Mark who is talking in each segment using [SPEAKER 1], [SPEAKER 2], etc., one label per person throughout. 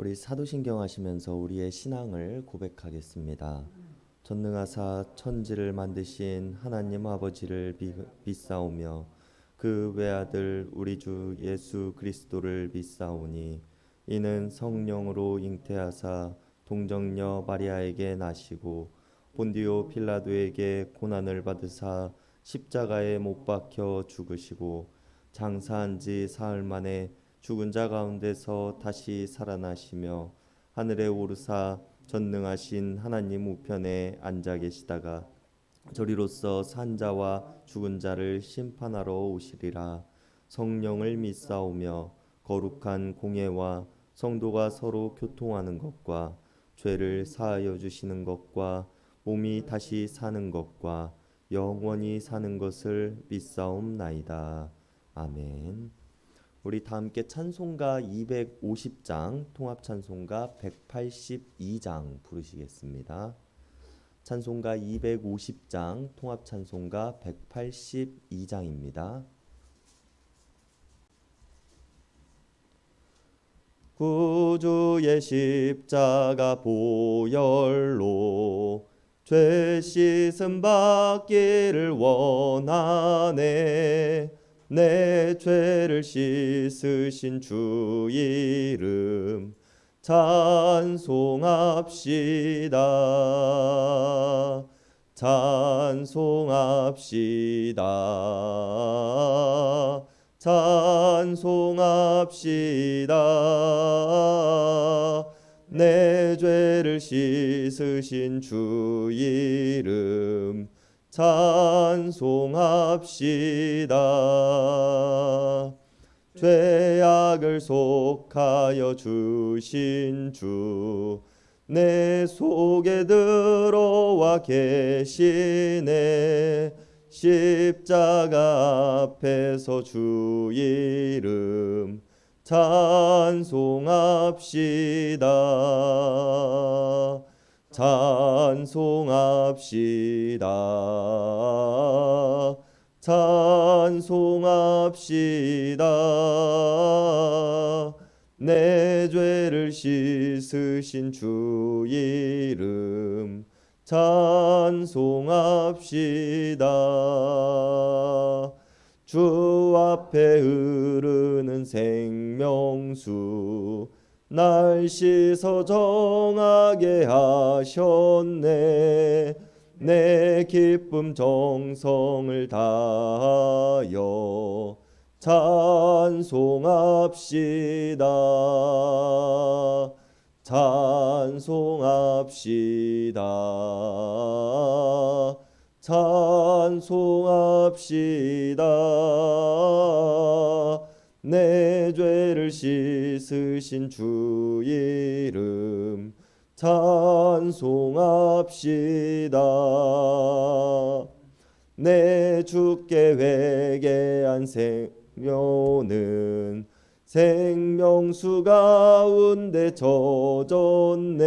[SPEAKER 1] 우리 사도신경 하시면서 우리의 신앙을 고백하겠습니다. 전능하사 천지를 만드신 하나님 아버지를 믿사오며 그 외아들 우리 주 예수 그리스도를 믿사오니 이는 성령으로 잉태하사 동정녀 마리아에게 나시고 본디오 필라도에게 고난을 받으사 십자가에 못 박혀 죽으시고 장사한 지 사흘 만에 죽은 자 가운데서 다시 살아나시며 하늘에 오르사 전능하신 하나님 우편에 앉아 계시다가 저리로서 산 자와 죽은 자를 심판하러 오시리라. 성령을 믿사오며 거룩한 공예와 성도가 서로 교통하는 것과 죄를 사하여 주시는 것과 몸이 다시 사는 것과 영원히 사는 것을 믿사옵나이다. 아멘. 우리 다 함께 찬송가 250장, 통합 찬송가 182장 부르시겠습니다. 찬송가 250장, 통합 찬송가 182장입니다. 구주의 십자가 보혈로 죄 씻음 받기를 원하네. 내 죄를 씻으신 주 이름 찬송합시다. 찬송합시다. 찬송합시다. 내 죄를 씻으신 주 이름 찬송합시다. 죄악을 속하여 주신 주 내 속에 들어와 계시네. 십자가 앞에서 주 이름 찬송합시다. 찬송합시다. 찬송합시다. 내 죄를 씻으신 주 이름 찬송합시다. 주 앞에 흐르는 생명수 날 씻어 정하게 하셨네. 내 기쁨 정성을 다하여 찬송합시다. 찬송합시다. 찬송합시다. 내 죄를 씻으신 주 이름 찬송합시다. 내 주께 회개한 생명은 생명수 가운데 젖었네.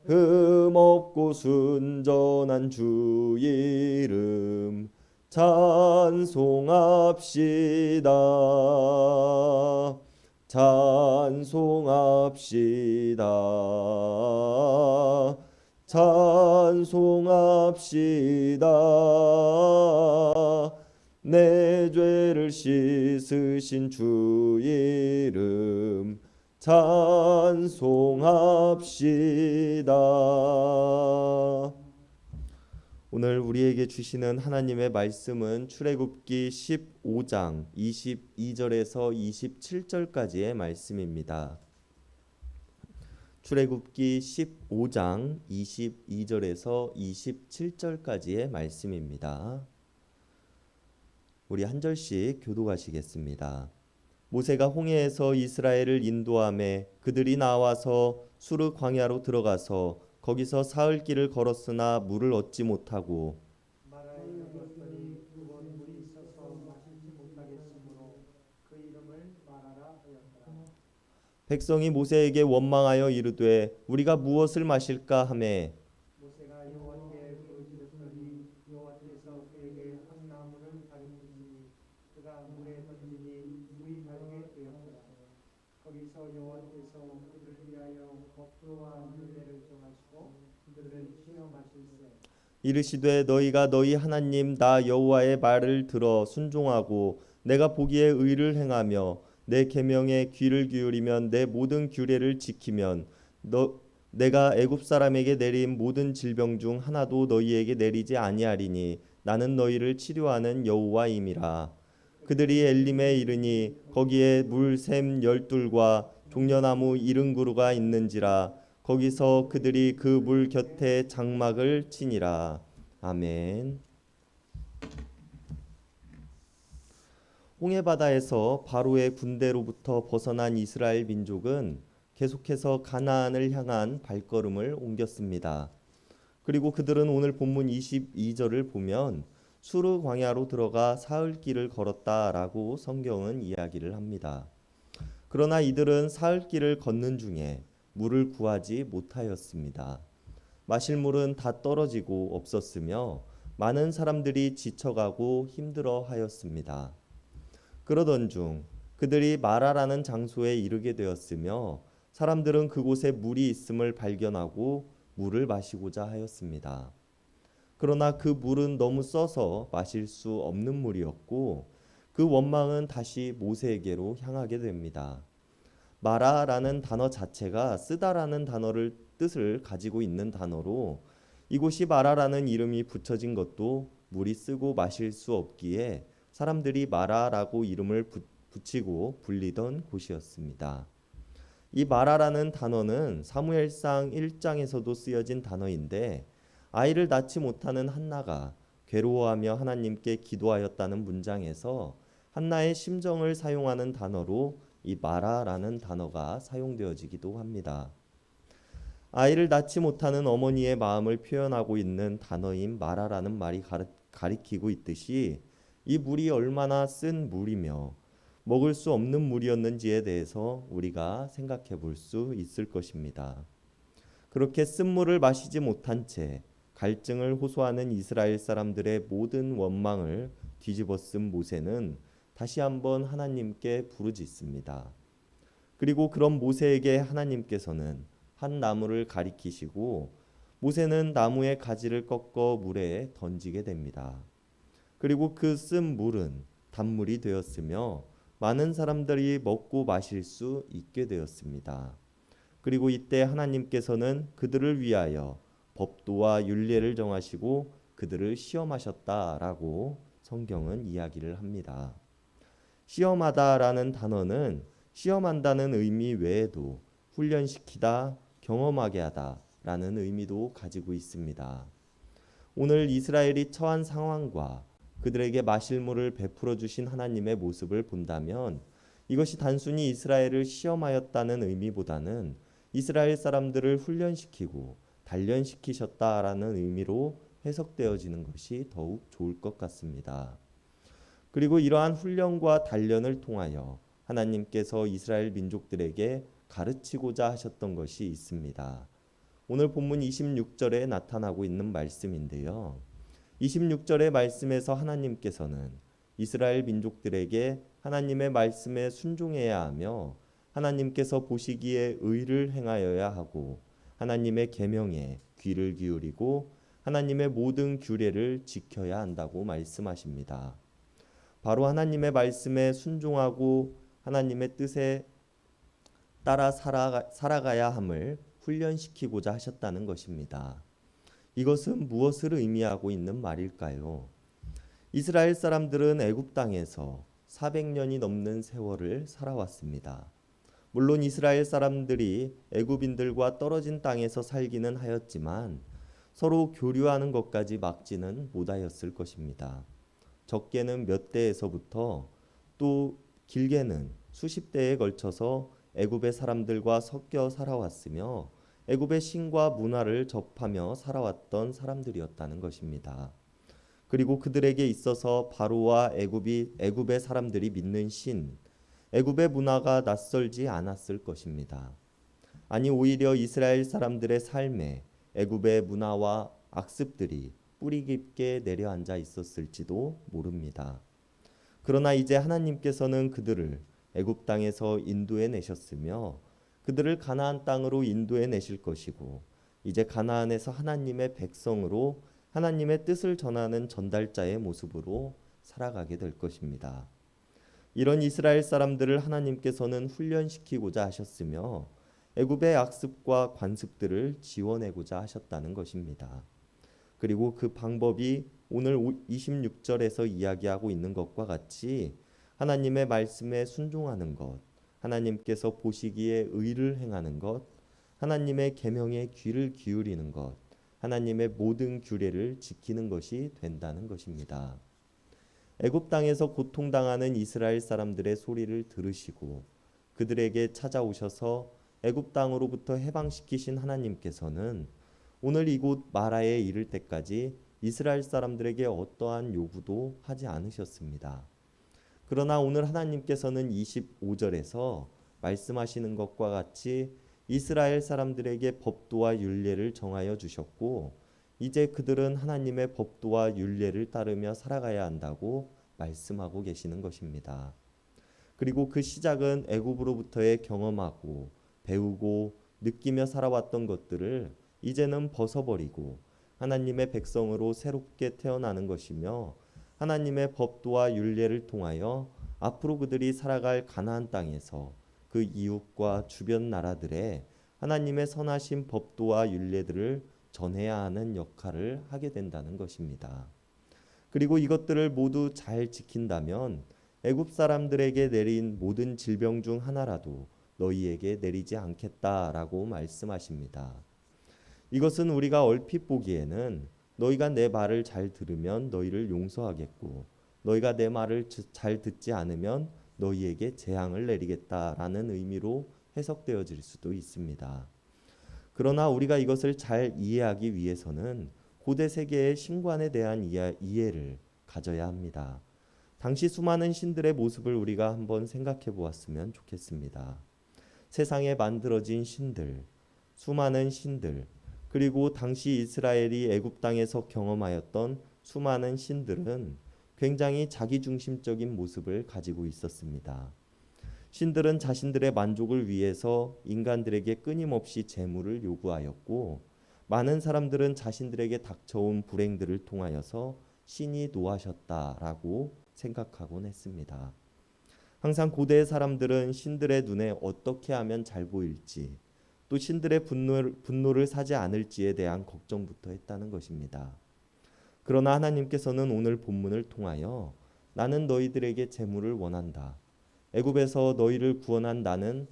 [SPEAKER 1] 흠없고 순전한 주 이름 찬송합시다. 찬송합시다. 찬송합시다. 내 죄를 씻으신 주 이름 찬송합시다. 오늘 우리에게 주시는 하나님의 말씀은 출애굽기 15장 22절에서 27절까지의 말씀입니다. 출애굽기 15장 22절에서 27절까지의 말씀입니다. 우리 한 절씩 교독하시겠습니다. 모세가 홍해에서 이스라엘을 인도하매 그들이 나와서 수르 광야로 들어가서 거기서 사흘 길을 걸었으나 물을 얻지 못하고
[SPEAKER 2] 마라에 이르렀더니 그곳 물이 있어서 마시지 못하겠으므로 그 이름을 마라라 하였더라.
[SPEAKER 1] 백성이 모세에게 원망하여 이르되 우리가 무엇을 마실까 하매
[SPEAKER 2] 모세가 여호와께 부르짖었더니 여호와께서 그에게 한 나무를 가르치시니 그가 물에 던지니 물이 다르게 되었더라. 거기서 여호와께서 그들을 위하여 법도와 율례를 정하시고 그들을 시험하실세.
[SPEAKER 1] 이르시되 너희가 너희 하나님 나 여호와의 말을 들어 순종하고 내가 보기에 의를 행하며 내 계명에 귀를 기울이면 내 모든 규례를 지키면 내가 애굽 사람에게 내린 모든 질병 중 하나도 너희에게 내리지 아니하리니 나는 너희를 치료하는 여호와임이라. 그들이 엘림에 이르니 거기에 물샘 열둘과 종려나무 70그루가 있는지라. 거기서 그들이 그 물 곁에 장막을 치니라. 아멘. 홍해바다에서 바로의 군대로부터 벗어난 이스라엘 민족은 계속해서 가나안을 향한 발걸음을 옮겼습니다. 그리고 그들은 오늘 본문 22절을 보면 수르 광야로 들어가 사흘 길을 걸었다라고 성경은 이야기를 합니다. 그러나 이들은 사흘 길을 걷는 중에 물을 구하지 못하였습니다. 마실 물은 다 떨어지고 없었으며 많은 사람들이 지쳐가고 힘들어하였습니다. 그러던 중 그들이 마라라는 장소에 이르게 되었으며 사람들은 그곳에 물이 있음을 발견하고 물을 마시고자 하였습니다. 그러나 그 물은 너무 써서 마실 수 없는 물이었고 그 원망은 다시 모세에게로 향하게 됩니다. 마라라는 단어 자체가 쓰다라는 단어를 뜻을 가지고 있는 단어로 이곳이 마라라는 이름이 붙여진 것도 물이 쓰고 마실 수 없기에 사람들이 마라라고 이름을 붙이고 불리던 곳이었습니다. 이 마라라는 단어는 사무엘상 1장에서도 쓰여진 단어인데 아이를 낳지 못하는 한나가 괴로워하며 하나님께 기도하였다는 문장에서 한나의 심정을 사용하는 단어로 이 마라라는 단어가 사용되어지기도 합니다. 아이를 낳지 못하는 어머니의 마음을 표현하고 있는 단어인 마라라는 말이 가리키고 있듯이 이 물이 얼마나 쓴 물이며 먹을 수 없는 물이었는지에 대해서 우리가 생각해 볼 수 있을 것입니다. 그렇게 쓴 물을 마시지 못한 채 갈증을 호소하는 이스라엘 사람들의 모든 원망을 뒤집어 쓴 모세는 다시 한번 하나님께 부르짖습니다. 그리고 그런 모세에게 하나님께서는 한 나무를 가리키시고 모세는 나무의 가지를 꺾어 물에 던지게 됩니다. 그리고 그 쓴 물은 단물이 되었으며 많은 사람들이 먹고 마실 수 있게 되었습니다. 그리고 이때 하나님께서는 그들을 위하여 법도와 율례를 정하시고 그들을 시험하셨다라고 성경은 이야기를 합니다. 시험하다라는 단어는 시험한다는 의미 외에도 훈련시키다, 경험하게 하다라는 의미도 가지고 있습니다. 오늘 이스라엘이 처한 상황과 그들에게 마실 물을 베풀어 주신 하나님의 모습을 본다면 이것이 단순히 이스라엘을 시험하였다는 의미보다는 이스라엘 사람들을 훈련시키고 단련시키셨다라는 의미로 해석되어지는 것이 더욱 좋을 것 같습니다. 그리고 이러한 훈련과 단련을 통하여 하나님께서 이스라엘 민족들에게 가르치고자 하셨던 것이 있습니다. 오늘 본문 26절에 나타나고 있는 말씀인데요. 26절의 말씀에서 하나님께서는 이스라엘 민족들에게 하나님의 말씀에 순종해야 하며 하나님께서 보시기에 의를 행하여야 하고 하나님의 계명에 귀를 기울이고 하나님의 모든 규례를 지켜야 한다고 말씀하십니다. 바로 하나님의 말씀에 순종하고 하나님의 뜻에 따라 살아가야 함을 훈련시키고자 하셨다는 것입니다. 이것은 무엇을 의미하고 있는 말일까요? 이스라엘 사람들은 애굽 땅에서 400년이 넘는 세월을 살아왔습니다. 물론 이스라엘 사람들이 애굽인들과 떨어진 땅에서 살기는 하였지만 서로 교류하는 것까지 막지는 못하였을 것입니다. 적게는 몇 대에서부터 또 길게는 수십 대에 걸쳐서 애굽의 사람들과 섞여 살아왔으며 애굽의 신과 문화를 접하며 살아왔던 사람들이었다는 것입니다. 그리고 그들에게 있어서 바로와 애굽의 사람들이 믿는 신, 애굽의 문화가 낯설지 않았을 것입니다. 아니 오히려 이스라엘 사람들의 삶에 애굽의 문화와 악습들이 뿌리 깊게 내려앉아 있었을지도 모릅니다. 그러나 이제 하나님께서는 그들을 애굽 땅에서 인도해 내셨으며 그들을 가나안 땅으로 인도해 내실 것이고 이제 가나안에서 하나님의 백성으로 하나님의 뜻을 전하는 전달자의 모습으로 살아가게 될 것입니다. 이런 이스라엘 사람들을 하나님께서는 훈련시키고자 하셨으며 애굽의 악습과 관습들을 지워내고자 하셨다는 것입니다. 그리고 그 방법이 오늘 26절에서 이야기하고 있는 것과 같이 하나님의 말씀에 순종하는 것, 하나님께서 보시기에 의를 행하는 것, 하나님의 계명에 귀를 기울이는 것, 하나님의 모든 규례를 지키는 것이 된다는 것입니다. 애굽 땅에서 고통당하는 이스라엘 사람들의 소리를 들으시고 그들에게 찾아오셔서 애굽 땅으로부터 해방시키신 하나님께서는 오늘 이곳 마라에 이를 때까지 이스라엘 사람들에게 어떠한 요구도 하지 않으셨습니다. 그러나 오늘 하나님께서는 25절에서 말씀하시는 것과 같이 이스라엘 사람들에게 법도와 율례를 정하여 주셨고 이제 그들은 하나님의 법도와 율례를 따르며 살아가야 한다고 말씀하고 계시는 것입니다. 그리고 그 시작은 애굽으로부터의 경험하고 배우고 느끼며 살아왔던 것들을 이제는 벗어버리고 하나님의 백성으로 새롭게 태어나는 것이며 하나님의 법도와 율례를 통하여 앞으로 그들이 살아갈 가나안 땅에서 그 이웃과 주변 나라들의 하나님의 선하신 법도와 율례들을 전해야 하는 역할을 하게 된다는 것입니다. 그리고 이것들을 모두 잘 지킨다면 애굽 사람들에게 내린 모든 질병 중 하나라도 너희에게 내리지 않겠다라고 말씀하십니다. 이것은 우리가 얼핏 보기에는 너희가 내 말을 잘 들으면 너희를 용서하겠고 너희가 내 말을 잘 듣지 않으면 너희에게 재앙을 내리겠다라는 의미로 해석되어질 수도 있습니다. 그러나 우리가 이것을 잘 이해하기 위해서는 고대 세계의 신관에 대한 이해를 가져야 합니다. 당시 수많은 신들의 모습을 우리가 한번 생각해 보았으면 좋겠습니다. 세상에 만들어진 신들, 수많은 신들, 그리고 당시 이스라엘이 애굽 땅에서 경험하였던 수많은 신들은 굉장히 자기중심적인 모습을 가지고 있었습니다. 신들은 자신들의 만족을 위해서 인간들에게 끊임없이 재물을 요구하였고 많은 사람들은 자신들에게 닥쳐온 불행들을 통하여서 신이 노하셨다라고 생각하곤 했습니다. 항상 고대의 사람들은 신들의 눈에 어떻게 하면 잘 보일지 또 신들의 분노를 사지 않을지에 대한 걱정부터 했다는 것입니다. 그러나 하나님께서는 오늘 본문을 통하여 나는 너희들에게 재물을 원한다. 애굽에서 너희를 구원한 나는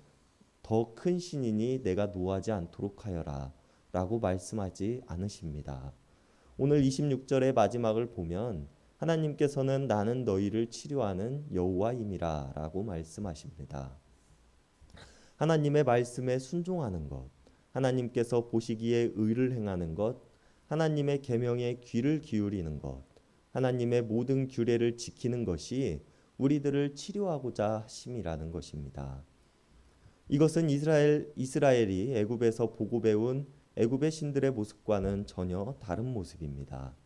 [SPEAKER 1] 더 큰 신이니 내가 노하지 않도록 하여라 라고 말씀하지 않으십니다. 오늘 26절의 마지막을 보면 하나님께서는 나는 너희를 치료하는 여호와임이라 라고 말씀하십니다. 하나님의 말씀에 순종하는 것, 하나님께서 보시기에 의를 행하는 것, 하나님의 계명에 귀를 기울이는 것, 하나님의 모든 규례를 지키는 것이 우리들을 치료하고자 하심이라는 것입니다. 이것은 이스라엘이 애굽에서 보고 배운 애굽의 신들의 모습과는 전혀 다른 모습입니다.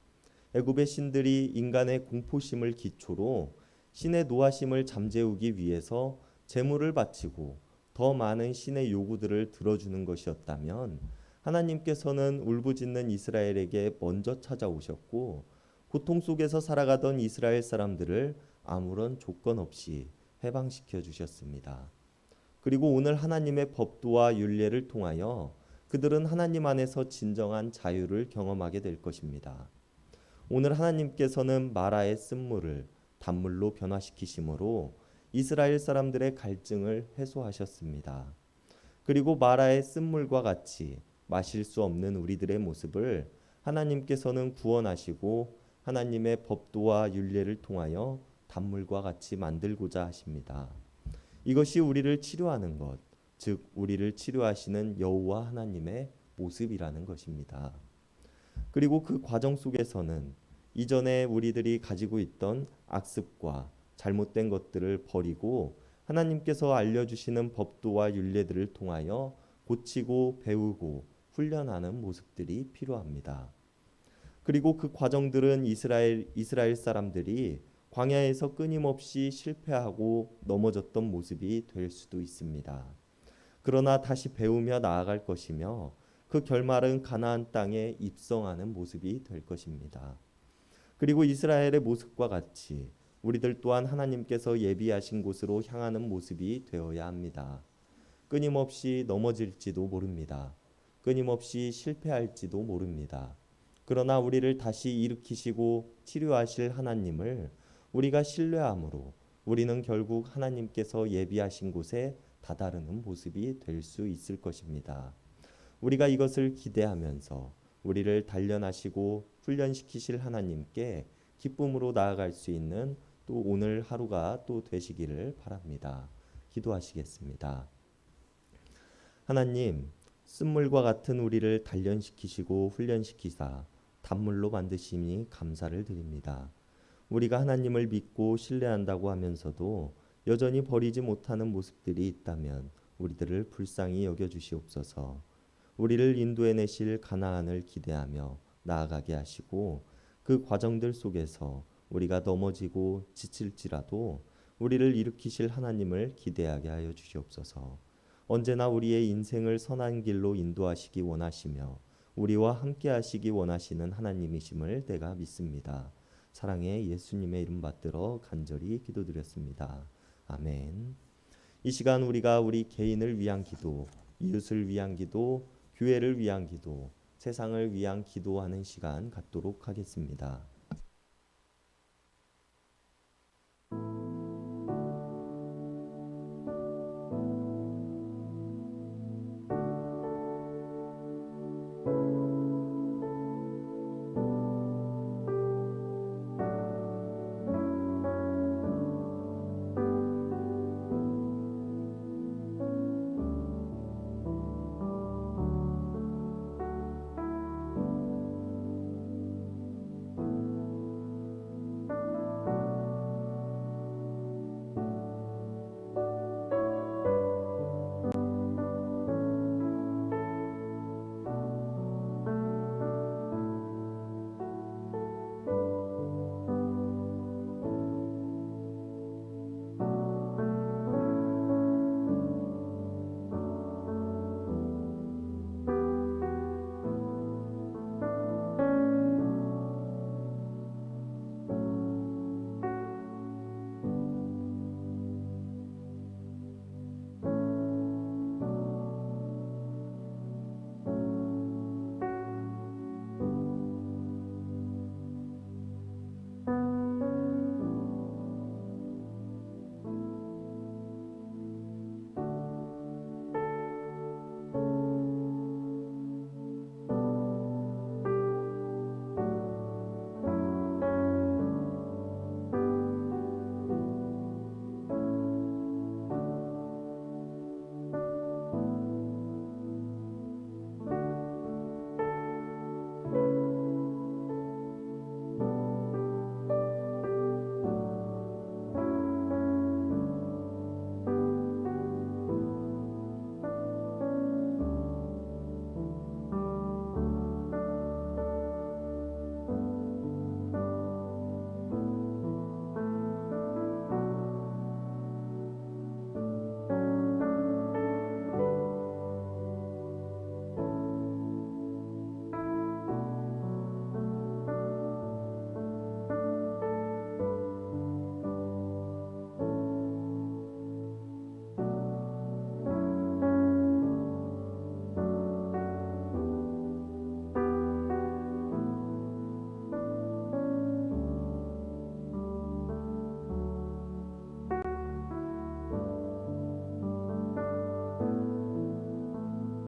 [SPEAKER 1] 애굽의 신들이 인간의 공포심을 기초로 신의 노하심을 잠재우기 위해서 제물을 바치고 더 많은 신의 요구들을 들어주는 것이었다면 하나님께서는 울부짖는 이스라엘에게 먼저 찾아오셨고 고통 속에서 살아가던 이스라엘 사람들을 아무런 조건 없이 해방시켜 주셨습니다. 그리고 오늘 하나님의 법도와 율례를 통하여 그들은 하나님 안에서 진정한 자유를 경험하게 될 것입니다. 오늘 하나님께서는 마라의 쓴물을 단물로 변화시키심으로 이스라엘 사람들의 갈증을 해소하셨습니다. 그리고 마라의 쓴물과 같이 마실 수 없는 우리들의 모습을 하나님께서는 구원하시고 하나님의 법도와 율례를 통하여 단물과 같이 만들고자 하십니다. 이것이 우리를 치료하는 것, 즉 우리를 치료하시는 여호와 하나님의 모습이라는 것입니다. 그리고 그 과정 속에서는 이전에 우리들이 가지고 있던 악습과 잘못된 것들을 버리고 하나님께서 알려주시는 법도와 율례들을 통하여 고치고 배우고 훈련하는 모습들이 필요합니다. 그리고 그 과정들은 이스라엘 사람들이 광야에서 끊임없이 실패하고 넘어졌던 모습이 될 수도 있습니다. 그러나 다시 배우며 나아갈 것이며 그 결말은 가나안 땅에 입성하는 모습이 될 것입니다. 그리고 이스라엘의 모습과 같이 우리들 또한 하나님께서 예비하신 곳으로 향하는 모습이 되어야 합니다. 끊임없이 넘어질지도 모릅니다. 끊임없이 실패할지도 모릅니다. 그러나 우리를 다시 일으키시고 치료하실 하나님을 우리가 신뢰함으로 우리는 결국 하나님께서 예비하신 곳에 다다르는 모습이 될 수 있을 것입니다. 우리가 이것을 기대하면서 우리를 단련하시고 훈련시키실 하나님께 기쁨으로 나아갈 수 있는 또 오늘 하루가 또 되시기를 바랍니다. 기도하시겠습니다. 하나님, 쓴물과 같은 우리를 단련시키시고 훈련시키사 단물로 만드시니 감사를 드립니다. 우리가 하나님을 믿고 신뢰한다고 하면서도 여전히 버리지 못하는 모습들이 있다면 우리들을 불쌍히 여겨주시옵소서. 우리를 인도해내실 가나안을 기대하며 나아가게 하시고 그 과정들 속에서 우리가 넘어지고 지칠지라도 우리를 일으키실 하나님을 기대하게 하여 주시옵소서. 언제나 우리의 인생을 선한 길로 인도하시기 원하시며 우리와 함께 하시기 원하시는 하나님이심을 내가 믿습니다. 사랑의 예수님의 이름 받들어 간절히 기도드렸습니다. 아멘. 이 시간 우리가 우리 개인을 위한 기도, 이웃을 위한 기도, 교회를 위한 기도, 세상을 위한 기도하는 시간 갖도록 하겠습니다.